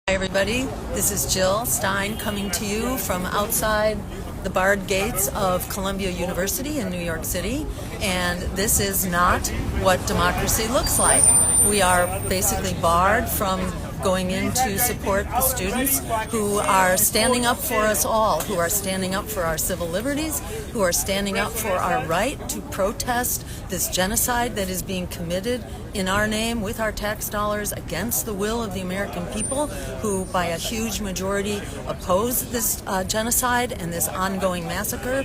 Hi everybody, this is Jill Stein coming to you from outside the barred gates of Columbia University in New York City, and this is not what democracy looks like. We are basically barred from going in to support the students who are standing up for us all, who are standing up for our civil liberties, who are standing up for our right to protest this genocide that is being committed in our name with our tax dollars against the will of the American people, who by a huge majority oppose this genocide and this ongoing massacre.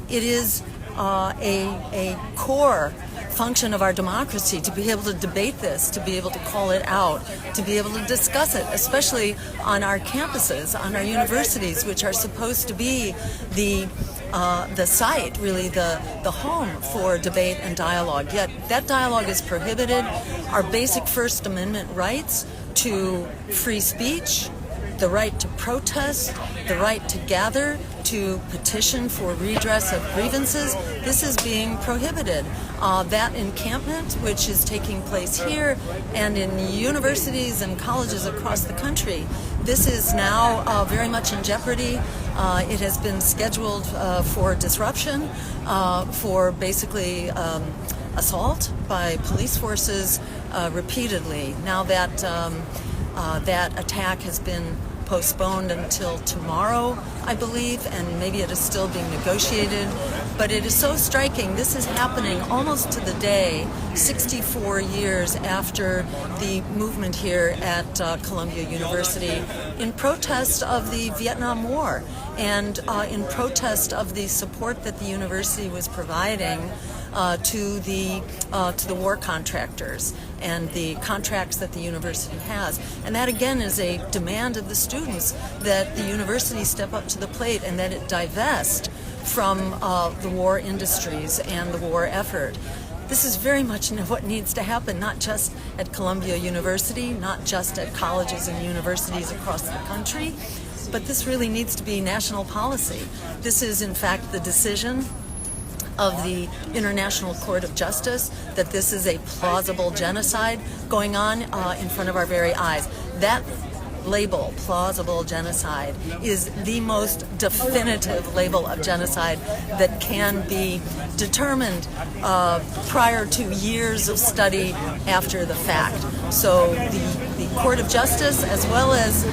It is a core function of our democracy to be able to debate this, to be able to call it out, to be able to discuss it, especially on our campuses, on our universities, which are supposed to be the site, really the home for debate and dialogue. Yet that dialogue is prohibited. Our basic First Amendment rights to free speech, the right to protest, the right to gather, to petition for redress of grievances, this is being prohibited. That encampment, which is taking place here and in universities and colleges across the country, this is now very much in jeopardy. It has been scheduled for disruption, for basically assault by police forces repeatedly. Now that that attack has been postponed until tomorrow, I believe, and maybe it is still being negotiated. But it is so striking. This is happening almost to the day, 64 years after the movement here at Columbia University, in protest of the Vietnam War and in protest of the support that the university was providing to the war contractors and the contracts that the university has. And that again is a demand of the students that the university step up to the plate and that it divest from the war industries and the war effort. This is very much what needs to happen, not just at Columbia University, not just at colleges and universities across the country, but this really needs to be national policy. This is in fact the decision of the International Court of Justice that this is a plausible genocide going on in front of our very eyes. That label, plausible genocide, is the most definitive label of genocide that can be determined prior to years of study after the fact. So the Court of Justice, as well as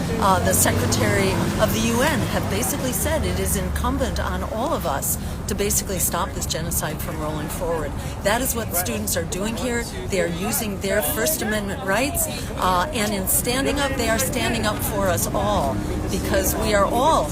the Secretary of the UN, have basically said it is incumbent on all of us to basically stop this genocide from rolling forward. That is what the students are doing here. They are using their First Amendment rights, and in standing up, they are standing up for us all, because we are all,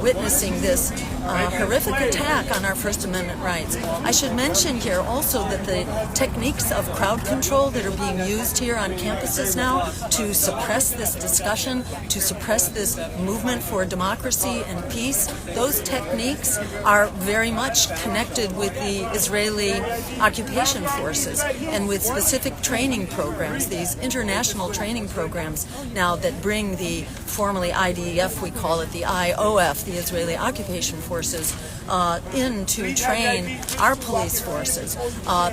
witnessing this horrific attack on our First Amendment rights. I should mention here also that the techniques of crowd control that are being used here on campuses now to suppress this discussion, to suppress this movement for democracy and peace, those techniques are very much connected with the Israeli occupation forces and with specific training programs, these international training programs now that bring the formerly IDF, we call it the IOF, the Israeli occupation forces, in to train our police forces.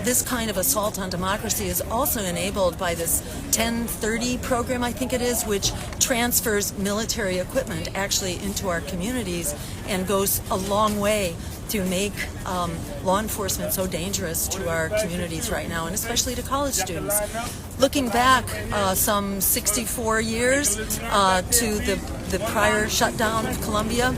This kind of assault on democracy is also enabled by this 1030 program, I think it is, which transfers military equipment actually into our communities and goes a long way to make law enforcement so dangerous to our communities right now, and especially to college students. Looking back some 64 years to the prior shutdown of Columbia,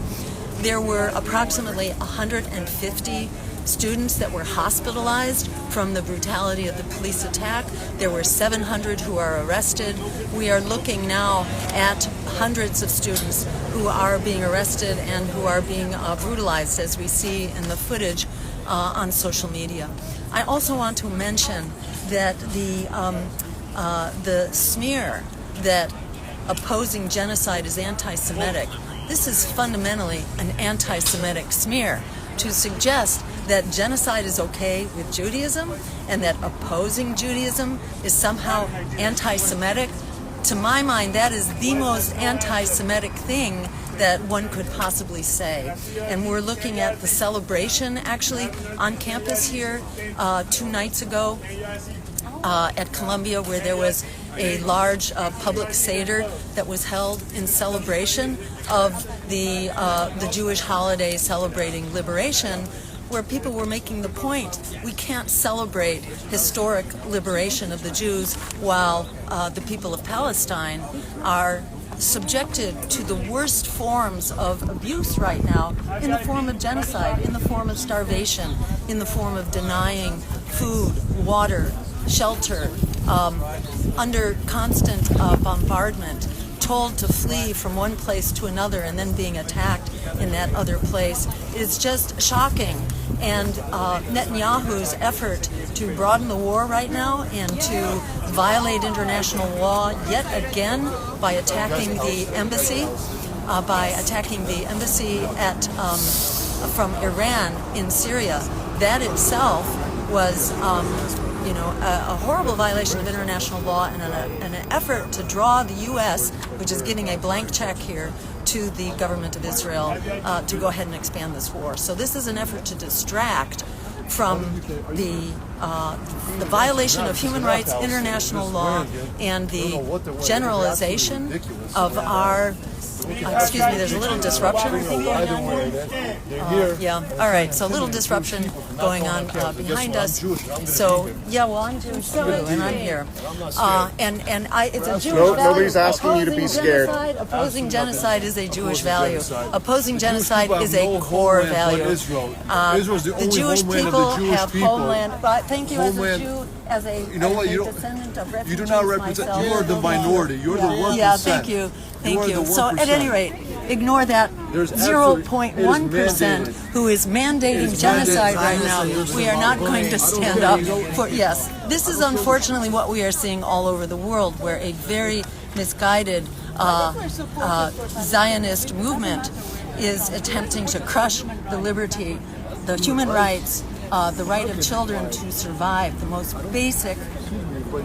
there were approximately 150 students that were hospitalized from the brutality of the police attack. There were 700 who are arrested. We are looking now at hundreds of students who are being arrested and who are being brutalized, as we see in the footage on social media. I also want to mention that the smear that opposing genocide is anti-Semitic, this is fundamentally an anti-Semitic smear. To suggest that genocide is okay with Judaism and that opposing Judaism is somehow anti-Semitic, to my mind, that is the most anti-Semitic thing that one could possibly say. And we're looking at the celebration actually on campus here 2 nights ago at Columbia, where there was a large public Seder that was held in celebration of the Jewish holiday celebrating liberation, where people were making the point, we can't celebrate historic liberation of the Jews while the people of Palestine are subjected to the worst forms of abuse right now, in the form of genocide, in the form of starvation, in the form of denying food, water, shelter, under constant bombardment, told to flee from one place to another and then being attacked in that other place. It's just shocking. And Netanyahu's effort to broaden the war right now and to violate international law yet again by attacking the embassy, at from Iran in Syria, that itself was a horrible violation of international law and an effort to draw the U.S., which is giving a blank check here to the government of Israel, to go ahead and expand this war. So this is an effort to distract from the violation of human rights, international law, and the generalization of our... excuse me, there's a little disruption, I think, going on here. Yeah, all right, so a little disruption going on behind us. So, yeah, well, I'm Jewish too, and I'm here. It's a Jewish value. Nobody's asking you to be scared. Opposing genocide is a Jewish value. Opposing genocide is a core value. The Jewish people have homeland. Thank you, as a Jew, as a descendant of refugees. You do not represent. Myself. You are the minority. You're the 1%. Yeah, thank you. Thank you. So at any rate, ignore that 0.1% who is mandating genocide right now. We are not going to stand up for, yes, this is unfortunately what we are seeing all over the world, where a very misguided Zionist movement is attempting to crush the liberty, the human rights, the right of children to survive. The most basic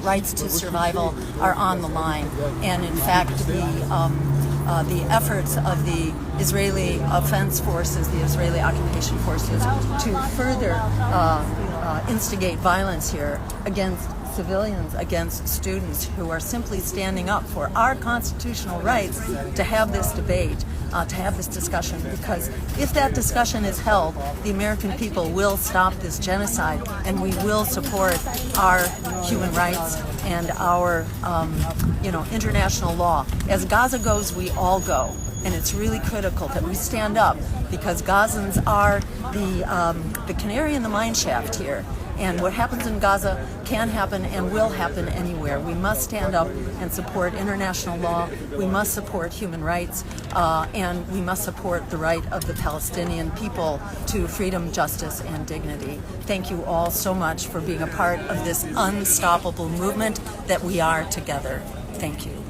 rights to survival are on the line, and in fact the efforts of the Israeli Defense Forces, the Israeli occupation forces, to further instigate violence here against civilians, against students who are simply standing up for our constitutional rights to have this debate, to have this discussion, because if that discussion is held, the American people will stop this genocide, and we will support our human rights and our international law. As Gaza goes, we all go. And it's really critical that we stand up, because Gazans are the canary in the mine shaft here. And what happens in Gaza can happen and will happen anywhere. We must stand up and support international law. We must support human rights, and we must support the right of the Palestinian people to freedom, justice, and dignity. Thank you all so much for being a part of this unstoppable movement that we are together. Thank you.